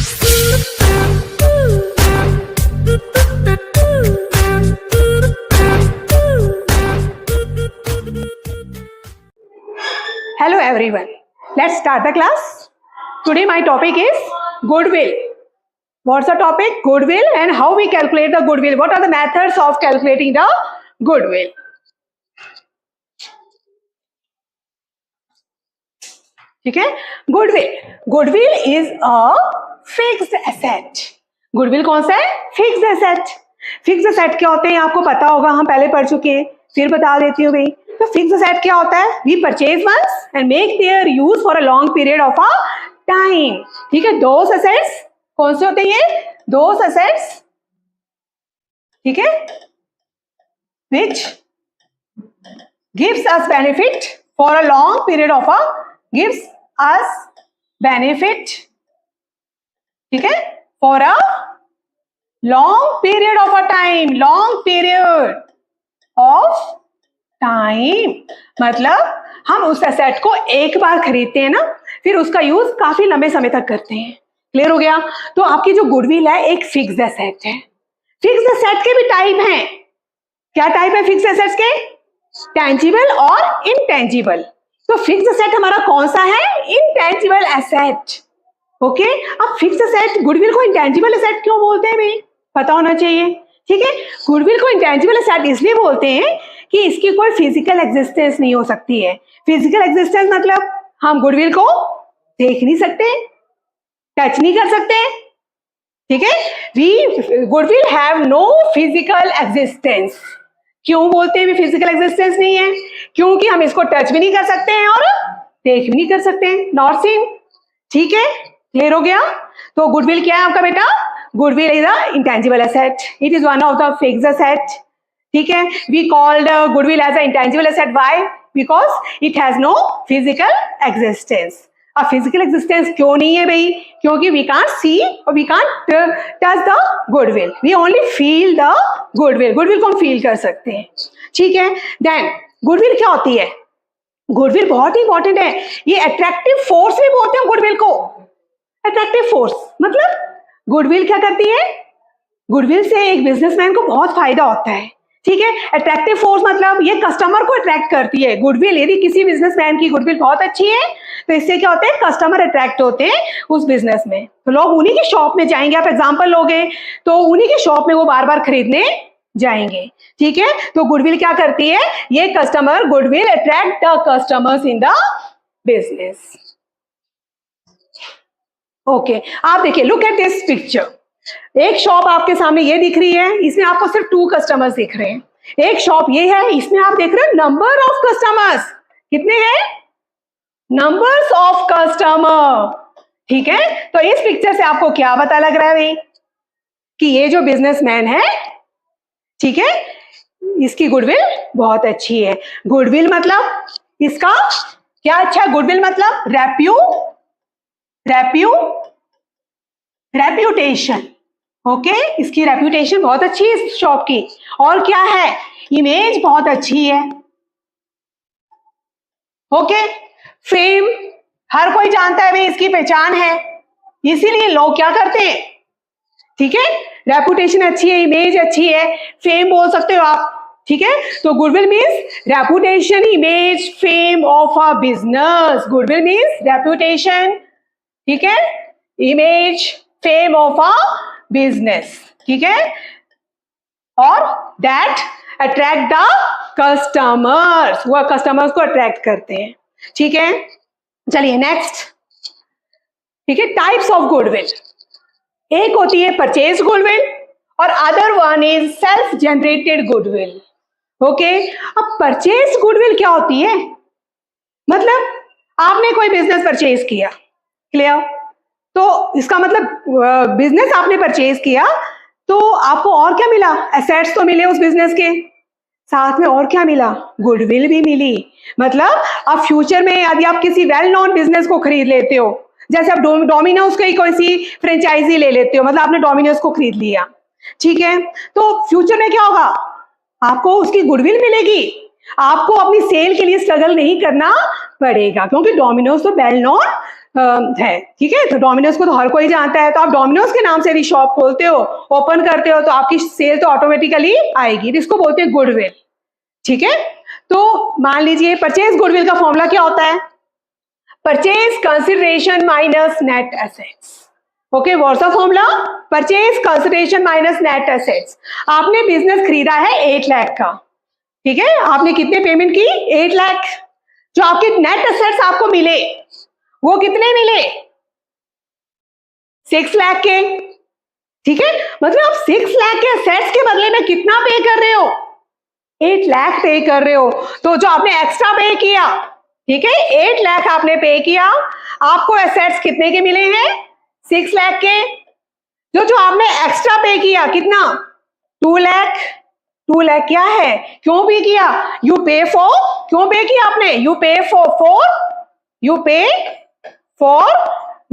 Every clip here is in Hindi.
Hello everyone. Let's start the class. Today my topic is goodwill. What's the topic? Goodwill and how we calculate the goodwill. What are the methods of calculating the goodwill? ठीक है, goodwill is a fixed asset. Goodwill कौन सा है? Fixed asset. फिक्स्ड एसेट क्या होते हैं आपको पता होगा, हम पहले पढ़ चुके हैं, फिर बता देती हूँ भाई. तो फिक्स्ड एसेट क्या होता है? We purchase once and make their use for a long period of a time. ठीक है, दोस एसेट्स कौन से होते हैं? दोस एसेट्स, ठीक है, which gives us benefit for a long period of a gives us benefit, ठीक है, for a long period of a time. long period of time मतलब हम उस एसेट को एक बार खरीदते हैं ना, फिर उसका यूज काफी लंबे समय तक करते हैं. क्लियर हो गया? तो आपकी जो गुडविल है एक फिक्स्ड एसेट है. फिक्स्ड एसेट के भी टाइप हैं. क्या टाइप है फिक्स्ड एसेट्स के? टेंजिबल और इनटेंजिबल. तो फिक्स्ड एसेट हमारा कौन सा है? Intangible asset. ओके, अब फिक्स्ड एसेट, गुडविल को इंटेंजिबल एसेट क्यों बोलते हैं भाई? पता होना चाहिए. ठीक है, गुडविल को इंटेंजिबल एसेट इसलिए बोलते हैं कि इसकी कोई फिजिकल एग्जिस्टेंस नहीं हो सकती है. फिजिकल एग्जिस्टेंस मतलब हम गुडविल को देख नहीं सकते, टच नहीं कर सकते. ठीक है, we goodwill have no physical existence. क्यों बोलते हैं फिजिकल एग्जिस्टेंस नहीं है? क्योंकि हम इसको टच भी नहीं कर सकते हैं और देख भी नहीं कर सकते हैं. Not seen. ठीक है, क्लियर हो गया? तो गुडविल क्या है आपका बेटा? Goodwill is a intangible asset. It is one of the fixed asset. ठीक है, we called goodwill as a intangible asset. Why? Because it has no physical existence. अब फिजिकल एग्जिस्टेंस क्यों नहीं है भाई? क्योंकि वी कांट सी और we can't touch the goodwill. We only feel the goodwill. Goodwill को हम फील कर सकते हैं. ठीक है, देन गुडविल क्या होती है? गुडविल बहुत ही इंपॉर्टेंट है. ये अट्रैक्टिव फोर्स भी बोलते हैं गुडविल को. अट्रैक्टिव फोर्स मतलब गुडविल क्या करती है? गुडविल से एक बिजनेसमैन को बहुत फायदा होता है. ठीक है, अट्रैक्टिव फोर्स मतलब ये कस्टमर को अट्रैक्ट करती है. गुडविल, यदि किसी बिजनेसमैन की गुडविल बहुत अच्छी है तो इससे क्या होता है? कस्टमर अट्रैक्ट होते हैं उस बिजनेस में. तो लोग उन्हीं की शॉप में जाएंगे. आप एग्जांपल लोगे तो उन्हीं की शॉप में वो बार बार खरीदने जाएंगे. ठीक है, तो गुडविल क्या करती है? ये customer, goodwill attract the customers in the business. Okay, आप देखिए, लुक एट दिस पिक्चर. एक शॉप आपके सामने ये दिख रही है, इसमें आपको सिर्फ 2 कस्टमर्स दिख रहे हैं. एक शॉप ये है, इसमें आप देख रहे हैं नंबर ऑफ कस्टमर्स. कितने हैं? Numbers of customer. ठीक है, तो इस पिक्चर से आपको क्या पता लग रहा है भाई? कि ये जो बिजनेसमैन है, ठीक है, इसकी गुडविल बहुत अच्छी है. गुडविल मतलब इसका क्या अच्छा है? गुडविल मतलब रेप्यूटेशन. ओके, इसकी रेप्यूटेशन बहुत अच्छी है इस शॉप की. और क्या है? इमेज बहुत अच्छी है. ओके, फेम, हर कोई जानता है भाई, इसकी पहचान है, इसीलिए लोग क्या करते हैं? ठीक है, रेपुटेशन अच्छी है, इमेज अच्छी है, फेम बोल सकते हो आप. ठीक है, तो goodwill means reputation, image, fame of a business. Goodwill means reputation, ठीक है, image, fame of a business. ठीक है, और दैट अट्रैक्ट द कस्टमर्स. वो कस्टमर्स को अट्रैक्ट करते हैं. ठीक है, चलिए नेक्स्ट. ठीक है, टाइप्स ऑफ गुडविल. एक होती है परचेज गुडविल और other one is self generated goodwill. Okay, अब परचेज गुडविल क्या होती है? मतलब आपने कोई बिजनेस परचेज किया. क्लियर? तो इसका मतलब बिजनेस आपने परचेज किया तो आपको और क्या मिला? एसेट्स तो मिले उस बिजनेस के, साथ में और क्या मिला? गुडविल भी मिली. मतलब अब फ्यूचर में यदि आप किसी वेल नोन बिजनेस को खरीद लेते हो, जैसे आप डोमिनोज की कोई सी फ्रेंचाइजी ले लेते हो, मतलब आपने डोमिनोज को खरीद लिया. ठीक है, तो फ्यूचर में क्या होगा? आपको उसकी गुडविल मिलेगी. आपको अपनी सेल के लिए स्ट्रगल नहीं करना पड़ेगा क्योंकि डोमिनोज तो वेल नोन है, ठीक है। तो डोमिनोज को तो हर कोई जानता है, तो आप डोमिनोज के नाम से यदि शॉप खोलते हो, ओपन करते हो, तो आपकी सेल तो ऑटोमेटिकली आएगी। तो इसको बोलते हैं गुडविल, ठीक है। तो मान लीजिए परचेज गुडविल का फॉर्मूला क्या होता है? Purchase consideration minus net assets. Okay, what's the formula? Purchase consideration minus net assets. आपने बिजनेस खरीदा है 8 लाख का, ठीक है। आपने कितने पेमेंट की? 8 लाख। जो आपके नेट एसेट्स आपको मिले वो कितने मिले? 6 लाख के, ठीक है। मतलब आप 6 लाख के एसेट्स के बदले में कितना पे कर रहे हो? 8 लाख पे कर रहे हो। तो जो आपने एक्स्ट्रा पे किया, ठीक है, 8 लाख आपने पे किया, आपको एसेट्स कितने के मिले हैं? 6 लाख के। जो आपने एक्स्ट्रा पे किया कितना? 2 लाख। 2 लाख क्या है? क्यों पे किया? यू पे फॉर, क्यों पे किया आपने? यू पे यू पे फॉर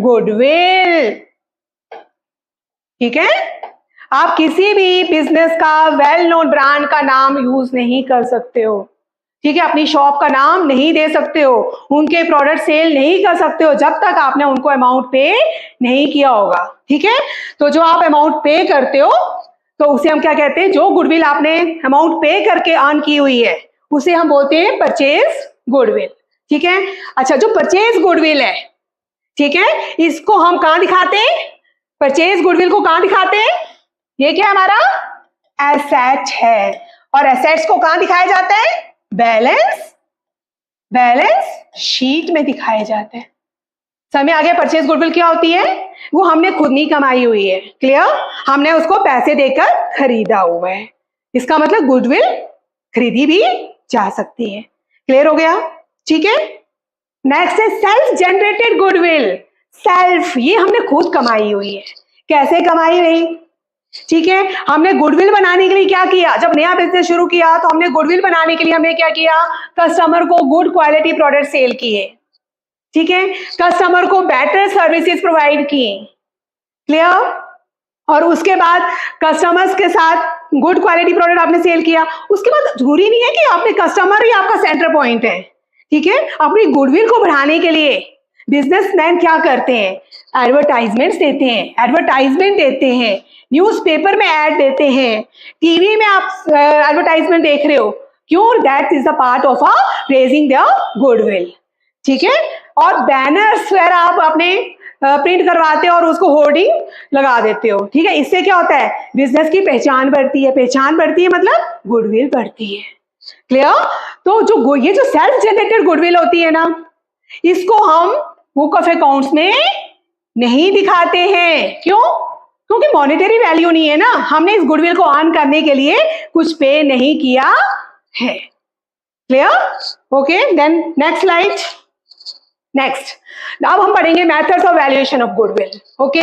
गुडविल, ठीक है। आप किसी भी बिजनेस का वेल नोन ब्रांड का नाम यूज नहीं कर सकते हो, ठीक है। अपनी शॉप का नाम नहीं दे सकते हो, उनके प्रोडक्ट सेल नहीं कर सकते हो जब तक आपने उनको अमाउंट पे नहीं किया होगा, ठीक है। तो जो आप अमाउंट पे करते हो तो उसे हम क्या कहते हैं? जो गुडविल आपने अमाउंट पे करके अर्न की हुई है उसे हम बोलते हैं परचेज गुडविल, ठीक है। अच्छा, जो परचेज गुडविल है, ठीक है, इसको हम कहां दिखाते हैं? परचेज गुडविल को कहां दिखाते हैं? ये क्या हमारा एसेट है, और एसेट्स को कहां दिखाया जाता है? बैलेंस शीट में दिखाए जाते हैं। समय आ गया। परचेज गुडविल क्या होती है? वो हमने खुद नहीं कमाई हुई है, क्लियर। हमने उसको पैसे देकर खरीदा हुआ है। इसका मतलब गुडविल खरीदी भी जा सकती है। क्लियर हो गया? ठीक है। नेक्स्ट है सेल्फ जनरेटेड गुडविल। सेल्फ, ये हमने खुद कमाई हुई है। कैसे कमाई हुई? ठीक है, हमने गुडविल बनाने के लिए क्या किया? जब नया बिजनेस शुरू किया तो हमने गुडविल बनाने के लिए हमने क्या किया? कस्टमर को गुड क्वालिटी प्रोडक्ट सेल किए, ठीक है। कस्टमर को बेटर सर्विसेज प्रोवाइड की, क्लियर। और उसके बाद कस्टमर्स के साथ गुड क्वालिटी प्रोडक्ट आपने सेल किया। उसके बाद जरूरी नहीं है कि आपने कस्टमर ही आपका सेंटर पॉइंट है, ठीक है। अपनी गुडविल को बढ़ाने के लिए बिजनेसमैन क्या करते हैं? एडवर्टाइजमेंट्स देते हैं, एडवर्टाइजमेंट देते हैं, न्यूज़पेपर में ऐड देते हैं, टीवी में आप एडवर्टाइजमेंट देख रहे हो। क्यों? That is the part of a raising the goodwill, ठीक है। और बैनर्स वगैरह आप अपने प्रिंट करवाते हो और उसको होर्डिंग लगा देते हो, ठीक है। इससे क्या होता है? बिजनेस की पहचान बढ़ती है, पहचान बढ़ती है मतलब गुडविल बढ़ती है, क्लियर। तो जो ये जो सेल्फ जनरेटेड गुडविल होती है ना, इसको हम बुक ऑफ अकाउंट्स में नहीं दिखाते हैं। क्यों? क्योंकि मॉनेटरी वैल्यू नहीं है ना, हमने इस गुडविल को अर्न करने के लिए कुछ पे नहीं किया है, clear. Okay, then next slide. Next, अब हम पढ़ेंगे methods of valuation of goodwill. Okay,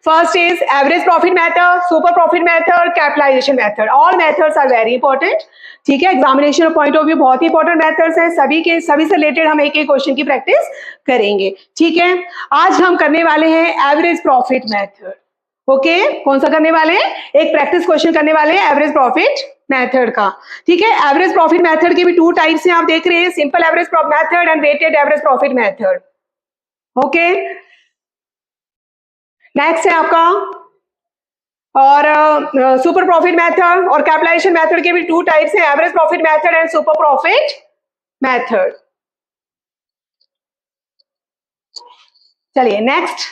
first is average profit method, super profit method, capitalisation method. All methods are very important, ठीक है। एग्जामिनेशन पॉइंट ऑफ व्यू बहुत ही इंपॉर्टेंट मेथड्स हैं। सभी से रिलेटेड हम एक एक क्वेश्चन की प्रैक्टिस करेंगे, ठीक है। आज हम करने वाले हैं एवरेज प्रॉफिट मेथड। ओके, कौन सा करने वाले हैं? एक प्रैक्टिस क्वेश्चन करने वाले हैं एवरेज प्रॉफिट मेथड का, ठीक है। एवरेज प्रॉफिट मेथड के भी 2 टाइप्स हैं, आप देख रहे हैं, simple average method and weighted average profit method. Okay, next है आपका और सुपर प्रॉफिट मेथड और कैपिटलाइजेशन मेथड के भी 2 टाइप्स हैं, average profit method and super profit method. चलिए नेक्स्ट,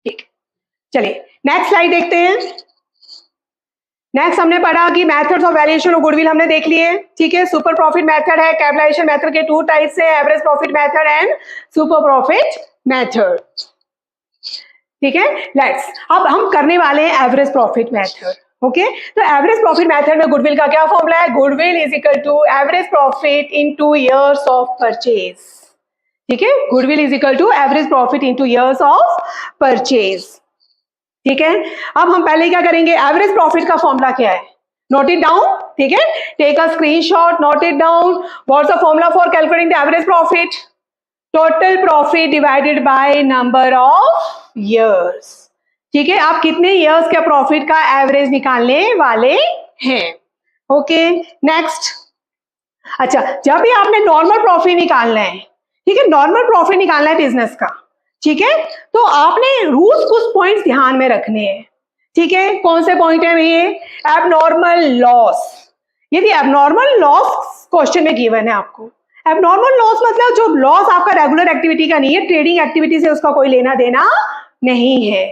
ठीक, चलिए नेक्स्ट स्लाइड देखते हैं। नेक्स्ट हमने पढ़ा कि methods of valuation of goodwill हमने देख लिए, ठीक है। सुपर प्रॉफिट मेथड है, कैपिटलाइजेशन मेथड के 2 टाइप्स हैं, average profit method and super profit method, ठीक है। लेट्स, अब हम करने वाले हैं एवरेज प्रॉफिट मेथड। ओके, तो एवरेज प्रॉफिट मेथड में गुडविल का क्या फॉर्मूला है? Goodwill is equal to average profit into years of purchase, ठीक है। Goodwill is equal to average profit into years of purchase, ठीक है। अब हम पहले क्या करेंगे? एवरेज प्रॉफिट का फॉर्मूला क्या है? नोट इट डाउन, ठीक है। Take a screenshot, note it down. What's the formula for calculating the average profit? Total profit divided by number of years, ठीक है। आप कितने ईयर्स के प्रॉफिट का एवरेज निकालने वाले हैं? ओके, नेक्स्ट, अच्छा, जब भी आपने नॉर्मल प्रॉफिट निकालना है, ठीक है, नॉर्मल प्रॉफिट निकालना है बिजनेस का, ठीक है, तो आपने रूल्स कुछ पॉइंट्स ध्यान में रखने हैं, ठीक है। कौन से पॉइंट है ये? Abnormal loss. यदि एबनॉर्मल लॉस क्वेश्चन में गिवन है आपको, एबनॉर्मल लॉस मतलब जो लॉस आपका रेगुलर एक्टिविटी का नहीं है, ट्रेडिंग एक्टिविटी से उसका कोई लेना देना नहीं है,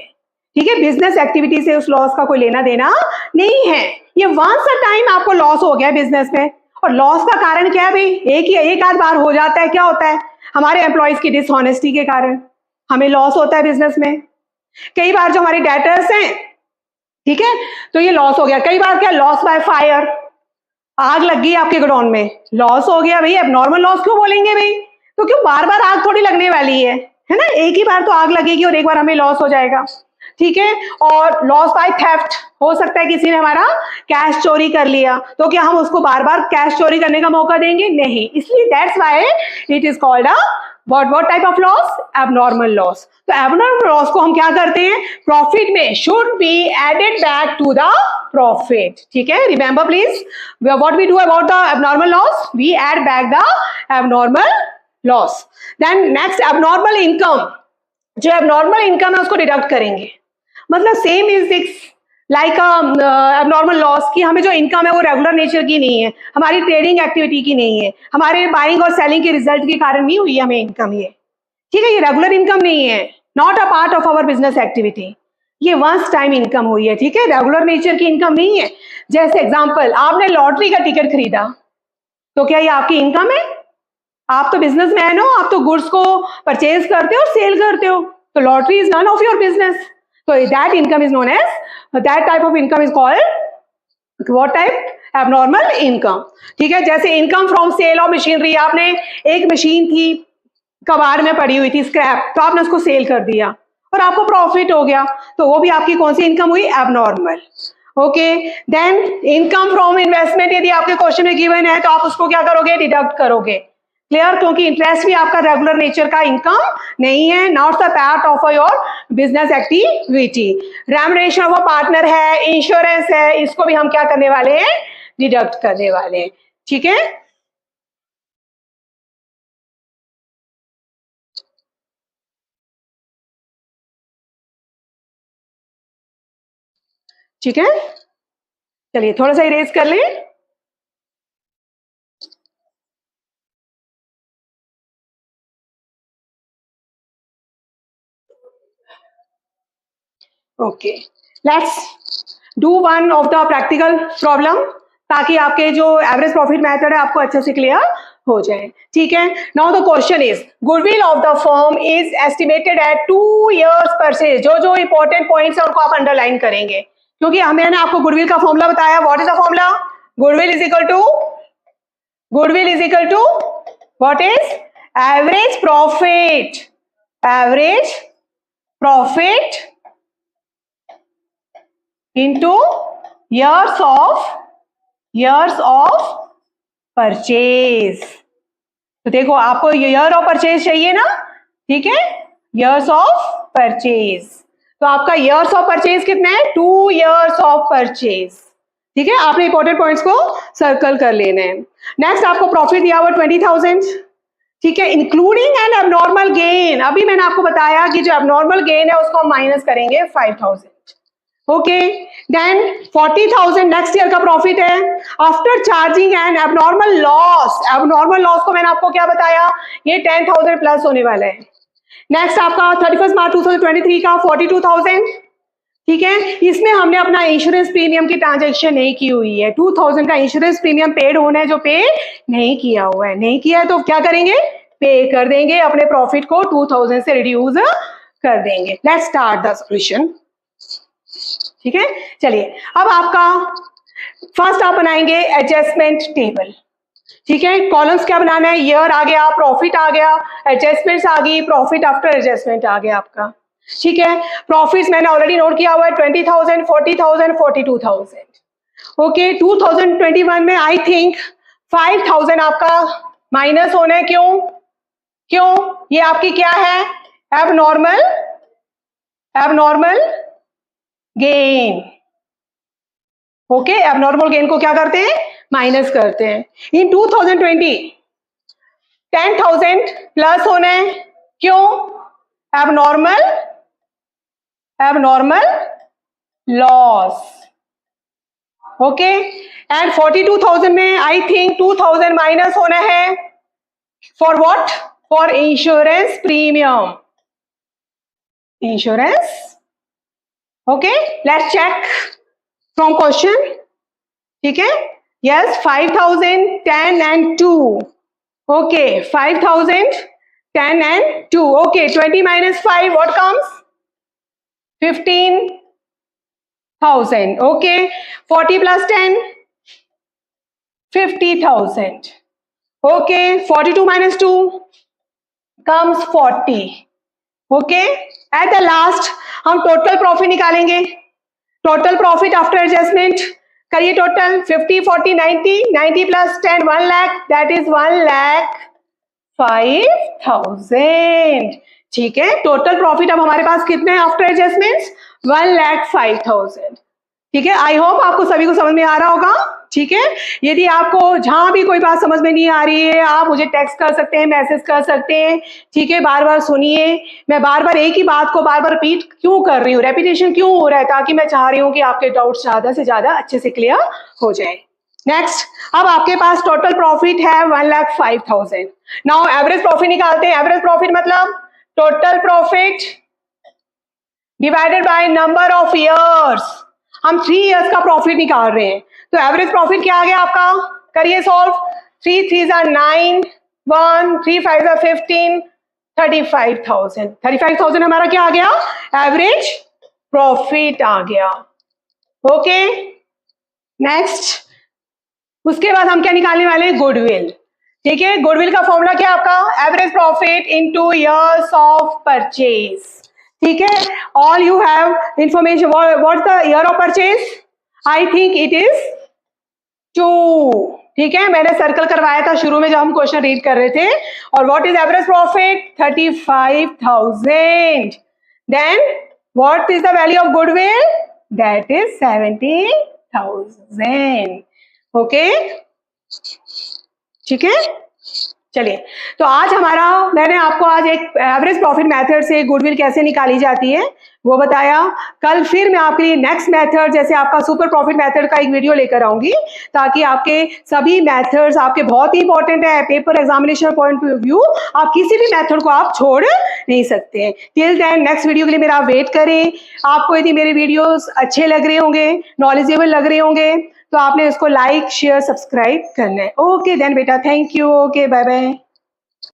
ठीक है, बिजनेस एक्टिविटी से उस लॉस का कोई लेना देना नहीं है। ये वंस अ टाइम आपको लॉस हो गया बिजनेस में, और लॉस का कारण क्या है भाई? एक आध बार हो जाता है। क्या होता है? हमारे एम्प्लॉयज की डिसऑनेस्टी के कारण हमें लॉस होता है बिजनेस में। कई बार जो हमारे डेटर्स हैं, ठीक है, तो ये लॉस हो गया। कई बार क्या? लॉस बाय फायर, आग लग गई आपके गोडाउन में, लॉस हो गया भाई। एबनॉर्मल लॉस क्यों बोलेंगे भाई? तो क्यों बार बार आग थोड़ी लगने वाली है ना, एक ही बार तो आग लगेगी और एक बार हमें लॉस हो जाएगा, ठीक है। और लॉस बाय थेफ्ट, हो सकता है किसी ने हमारा कैश चोरी कर लिया, तो क्या हम उसको बार बार कैश चोरी करने का मौका देंगे? नहीं। इसलिए that's why it is called a what type of loss? Abnormal loss. तो एबनॉर्मल लॉस को हम क्या करते हैं? प्रॉफिट में should be added back to the profit, ठीक है। Remember please, what we do about the abnormal loss? We add back the abnormal loss. Then next, abnormal income. जो एबनॉर्मल इनकम है उसको डिडक्ट करेंगे। मतलब same is this like abnormal loss की हमें जो इनकम है वो रेगुलर नेचर की नहीं है, हमारी ट्रेडिंग एक्टिविटी की नहीं है, हमारे बाइंग और सेलिंग के रिजल्ट के कारण नहीं हुई हमें इनकम ये, ठीक है, ये रेगुलर इनकम नहीं है, not a part of our business activity, ये वंस टाइम इनकम हुई है, ठीक है, रेगुलर नेचर की इनकम नहीं है। जैसे एग्जांपल, आपने लॉटरी का टिकट खरीदा, तो क्या ये आपकी इनकम है? आप तो बिजनेसमैन हो, आप तो गुड्स को परचेज करते हो और सेल करते हो, तो lottery is none of your business. So that income is known as, that type of income is called what type? Abnormal income, ठीक है। जैसे income from sale of machinery, आपने एक मशीन थी कबाड़ में पड़ी हुई थी, स्क्रैप, तो आपने उसको सेल कर दिया और आपको प्रॉफिट हो गया, तो वो भी आपकी कौन सी इनकम हुई? Abnormal. Okay, then income from investment, यदि आपके क्वेश्चन में गिवन है तो आप उसको क्या करोगे? डिडक्ट करोगे। क्लियर? क्योंकि इंटरेस्ट भी आपका रेगुलर नेचर का इनकम नहीं है, not the part of your business activity. Remuneration of a partner है, इंश्योरेंस है, इसको भी हम क्या करने वाले हैं? डिडक्ट करने वाले हैं, ठीक है। ठीक है, चलिए थोड़ा सा इरेज कर लें। Okay, let's do one of the practical problem, ताकि आपके जो एवरेज प्रॉफिट मेथड है आपको अच्छे से क्लियर हो जाए, ठीक है। Now the question is, goodwill of the firm is estimated at 2 years purchase. जो जो इंपॉर्टेंट पॉइंट्स है उनको आप अंडरलाइन करेंगे, क्योंकि मैंने आपको गुडविल का फॉर्मूला बताया। What is the formula? Goodwill is equal to, goodwill is equal to what is? Average profit, average profit into years of purchase। तो देखो, आपको ईयर ऑफ परचेज चाहिए ना, ठीक है, years ऑफ परचेज, तो आपका years ऑफ परचेज कितना है? 2 years ऑफ परचेज, ठीक है। आपने इंपॉर्टेंट पॉइंट्स को सर्कल कर लेना है। नेक्स्ट, आपको प्रॉफिट दिया हुआ 20,000, ठीक है, इंक्लूडिंग एन एबनॉर्मल गेन। अभी मैंने आपको बताया कि जो एबनॉर्मल गेन है उसको हम माइनस करेंगे 5,000। ओके, देन 40,000 नेक्स्ट ईयर का प्रॉफिट है after charging N abnormal loss. Abnormal loss को मैंने आपको क्या बताया? ये 10,000 प्लस होने वाला है। नेक्स्ट आपका 31 मार्च 2023 का 42,000, ठीक है। इसमें हमने अपना इंश्योरेंस प्रीमियम की ट्रांजेक्शन नहीं की हुई है, 2,000 का इंश्योरेंस प्रीमियम पेड होना है, जो पे नहीं किया हुआ है, नहीं किया है तो क्या करेंगे? पे कर देंगे, अपने प्रॉफिट को 2,000 से रिड्यूस कर देंगे। लेट्स स्टार्ट द सॉल्यूशन, ठीक है। चलिए, अब आपका फर्स्ट आप बनाएंगे एडजस्टमेंट टेबल, ठीक है। कॉलम्स क्या बनाना है? ईयर आ गया, प्रॉफिट आ गया, एडजस्टमेंट्स आ गई, प्रॉफिट आफ्टर एडजस्टमेंट आ गया आपका, ठीक है। प्रॉफिट्स मैंने ऑलरेडी नोट किया हुआ है, 20,000, 40,000, 42,000। ओके, 2021 में आई थिंक 5,000 आपका माइनस होना है। क्यों? क्यों? ये आपकी क्या है? Abnormal, abnormal gain. Okay, abnormal gain को क्या करते हैं? माइनस करते हैं। इन 2020 10,000 प्लस होना है, क्यों? Abnormal loss, okay. एंड 42,000 में आई थिंक 2,000 माइनस होना है, for what? For insurance premium, insurance, okay. Let's check from question, ठीक है। Yes, 5,000, 10 and 2, okay, 5,000, 10 and 2, okay, 20 minus 5, what comes? 15,000, okay. 40 plus 10, 50,000, okay. 42 minus 2 comes 40, okay. At the last हम टोटल प्रॉफिट निकालेंगे, टोटल प्रॉफिट आफ्टर एडजस्टमेंट करिए। Total 50, 40, 90, 90 plus 10, 1 lakh, that is 1,05,000, ठीक है। टोटल प्रॉफिट अब हमारे पास कितने हैं आफ्टर एडजस्टमेंट्स? 1,05,000, ठीक है। आई होप आपको सभी को समझ में आ रहा होगा, ठीक है। यदि आपको जहां भी कोई बात समझ में नहीं आ रही है, आप मुझे टेक्स्ट कर सकते हैं, मैसेज कर सकते हैं, ठीक है। बार बार सुनिए, मैं बार बार एक ही बात को बार बार रिपीट क्यों कर रही हूँ, रेपिटेशन क्यों हो रहा है? ताकि मैं चाह रही हूँ कि आपके डाउट्स ज्यादा से ज्यादा अच्छे से क्लियर हो जाए। नेक्स्ट, अब आपके पास टोटल प्रॉफिट है 1,05,000। नाउ एवरेज प्रॉफिट निकालते हैं। एवरेज प्रॉफिट मतलब total profit divided by number of years. हम 3 इयर्स का प्रॉफिट निकाल रहे हैं, तो एवरेज प्रॉफिट क्या आ गया आपका? करिए solve. 3 3s are 9, 1 3 5s are 15, 35,000। 35,000 हमारा क्या आ गया? एवरेज प्रॉफिट आ गया, ओके। नेक्स्ट, उसके बाद हम क्या निकालने वाले हैं? गुडविल, ठीक है। गुडविल का फॉर्मूला क्या है आपका? Average profit into years of purchase, ठीक है। All you have information. What is the year of purchase? I think it is 2, ठीक है। मैंने सर्कल करवाया था शुरू में जब हम क्वेश्चन रीड कर रहे थे। और what is average profit? 35,000। Then what is the value of goodwill? That is 70,000, okay, ठीक है। चलिए, तो आज मैंने आपको आज एक एवरेज प्रॉफिट मेथड से गुडविल कैसे निकाली जाती है वो बताया। कल फिर मैं आपके लिए नेक्स्ट मेथड, जैसे आपका सुपर प्रॉफिट मेथड का एक वीडियो लेकर आऊंगी, ताकि आपके सभी मेथड्स आपके बहुत ही इंपॉर्टेंट है paper examination point of view. आप किसी भी मेथड को आप छोड़ नहीं सकते हैं। टिल देन नेक्स्ट वीडियो के लिए मेरा वेट करें। आपको यदि मेरे वीडियोस अच्छे लग रहे होंगे, नॉलेजेबल लग रहे होंगे, तो आपने इसको लाइक शेयर सब्सक्राइब करना है। ओके देन बेटा, thank you, okay bye bye.